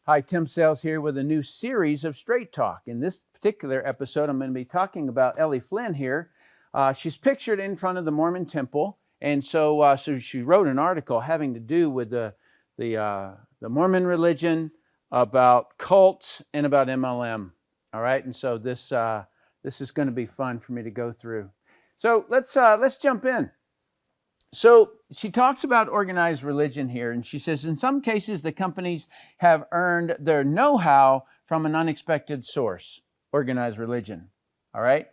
Hi, Tim Sales here with a new series of Straight Talk. In this particular episode, I'm going to be talking about Ellie Flynn here. She's pictured in front of the Mormon temple, and so she wrote an article having to do with the Mormon religion, about cults, and about MLM. All right, and so this is going to be fun for me to go through. So let's jump in. So she talks about organized religion here, and she says, in some cases, the companies have earned their know-how from an unexpected source, organized religion, all right?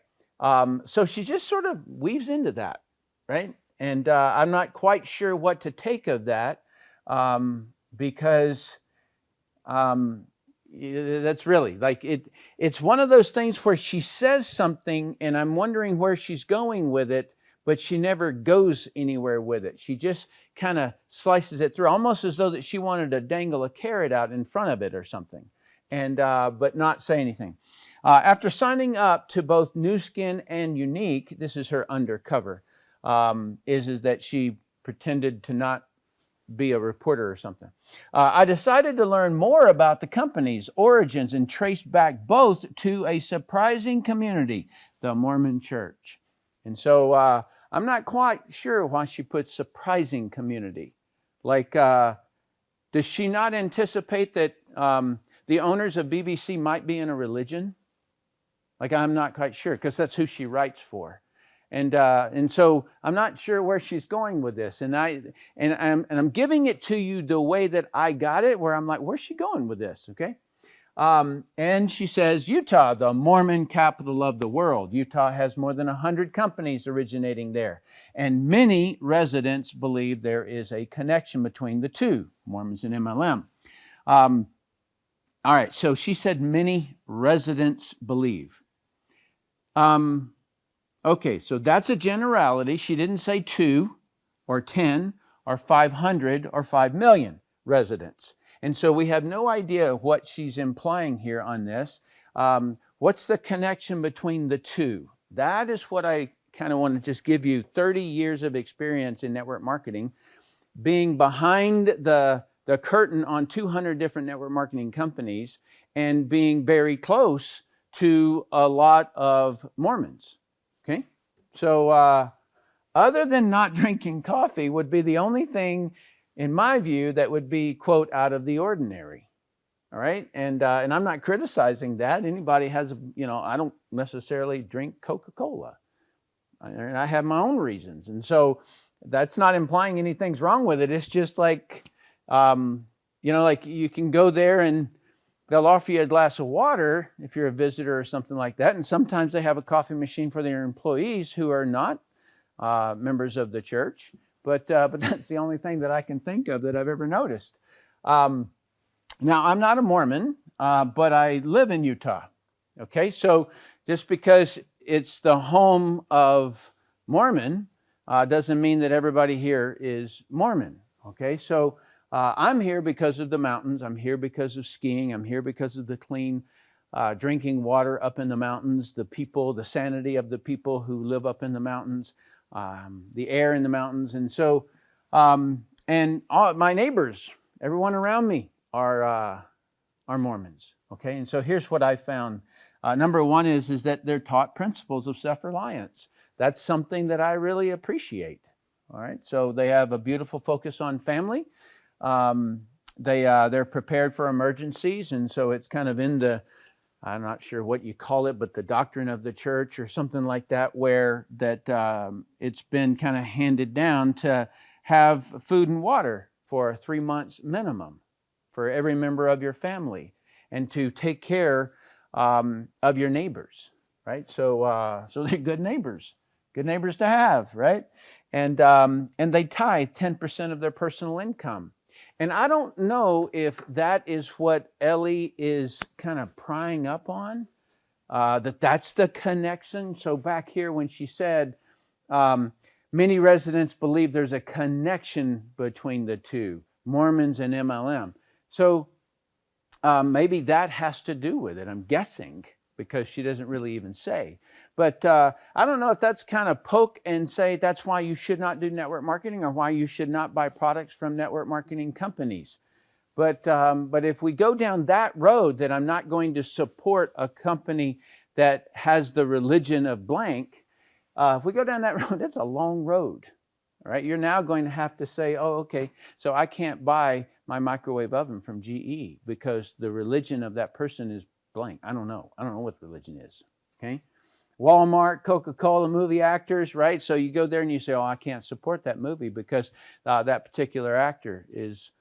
So she just sort of weaves into that, right? And I'm not quite sure what to take of that because that's really, like, it's one of those things where she says something, and I'm wondering where she's going with it, but she never goes anywhere with it. She just kind of slices it through, almost as though that she wanted to dangle a carrot out in front of it or something, and but not say anything. After signing up to both NuSkin and Younique, this is her undercover, is that she pretended to not be a reporter or something. I decided to learn more about the company's origins and trace back both to a surprising community, the Mormon Church. And so I'm not quite sure why she puts surprising community. Like, does she not anticipate that the owners of BBC might be in a religion? Like, I'm not quite sure, because that's who she writes for. And so I'm not sure where she's going with this. And I'm giving it to you the way that I got it, where I'm like, where's she going with this? Okay. And she says, Utah, the Mormon capital of the world. Utah has more than 100 companies originating there. And many residents believe there is a connection between the two, Mormons and MLM. All right, so she said many residents believe. Okay, so that's a generality. She didn't say 2 or 10 or 500 or 5 million residents. And so we have no idea what she's implying here on this. What's the connection between the two? That is what I kind of want to just give you 30 years of experience in network marketing, being behind the curtain on 200 different network marketing companies and being very close to a lot of Mormons, okay? So other than not drinking coffee would be the only thing, in my view, that would be, quote, out of the ordinary, all right? And I'm not criticizing that. Anybody has, I don't necessarily drink Coca-Cola. I have my own reasons. And so that's not implying anything's wrong with it. It's just like, like you can go there and they'll offer you a glass of water if you're a visitor or something like that. And sometimes they have a coffee machine for their employees who are not members of the church. But that's the only thing that I can think of that I've ever noticed. Now, I'm not a Mormon, but I live in Utah. Okay, so just because it's the home of Mormon doesn't mean that everybody here is Mormon. Okay, so I'm here because of the mountains. I'm here because of skiing. I'm here because of the clean drinking water up in the mountains, the people, the sanity of the people who live up in the mountains. The air in the mountains. And so, and all my neighbors, everyone around me are Mormons. Okay. And so here's what I found. Number one is that they're taught principles of self-reliance. That's something that I really appreciate. All right. So they have a beautiful focus on family. They're prepared for emergencies. And so it's kind of in the, I'm not sure what you call it, but the doctrine of the church or something like that, where that it's been kind of handed down to have food and water for 3 months minimum for every member of your family, and to take care of your neighbors, right? So they're good neighbors to have, right? And they tithe 10% of their personal income. And I don't know if that is what Ellie is kind of prying up on, that's the connection. So back here when she said, many residents believe there's a connection between the two, Mormons and MLM. So maybe that has to do with it, I'm guessing, because she doesn't really even say. But I don't know if that's kind of poke and say that's why you should not do network marketing or why you should not buy products from network marketing companies. But if we go down that road, that I'm not going to support a company that has the religion of blank, if we go down that road, that's a long road. All right, you're now going to have to say, oh, okay, so I can't buy my microwave oven from GE because the religion of that person is blank. I don't know what religion is. Okay, Walmart, Coca-Cola, movie actors, right? So you go there and you say, oh, I can't support that movie because that particular actor is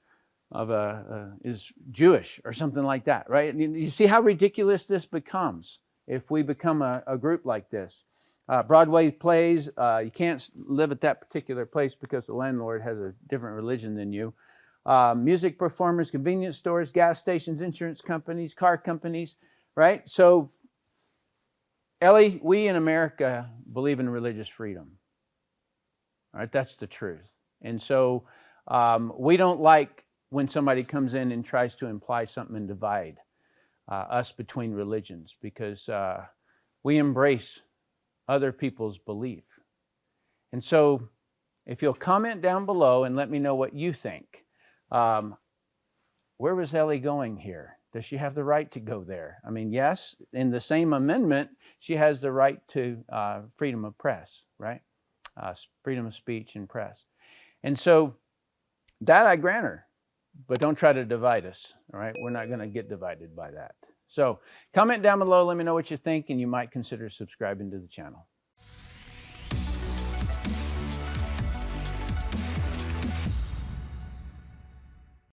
Jewish or something like that, right? And you see how ridiculous this becomes if we become a group like this. Broadway plays, you can't live at that particular place because the landlord has a different religion than you. Music performers, convenience stores, gas stations, insurance companies, car companies, right? So, Ellie, we in America believe in religious freedom. All right, that's the truth. And so we don't like when somebody comes in and tries to imply something and divide us between religions, because we embrace other people's belief. And so if you'll comment down below and let me know what you think. Where was Ellie going here? Does she have the right to go there? I mean, yes, in the same amendment, she has the right to freedom of press, right? Freedom of speech and press. And so that I grant her, but don't try to divide us, all right? We're not going to get divided by that. So comment down below, let me know what you think, and you might consider subscribing to the channel.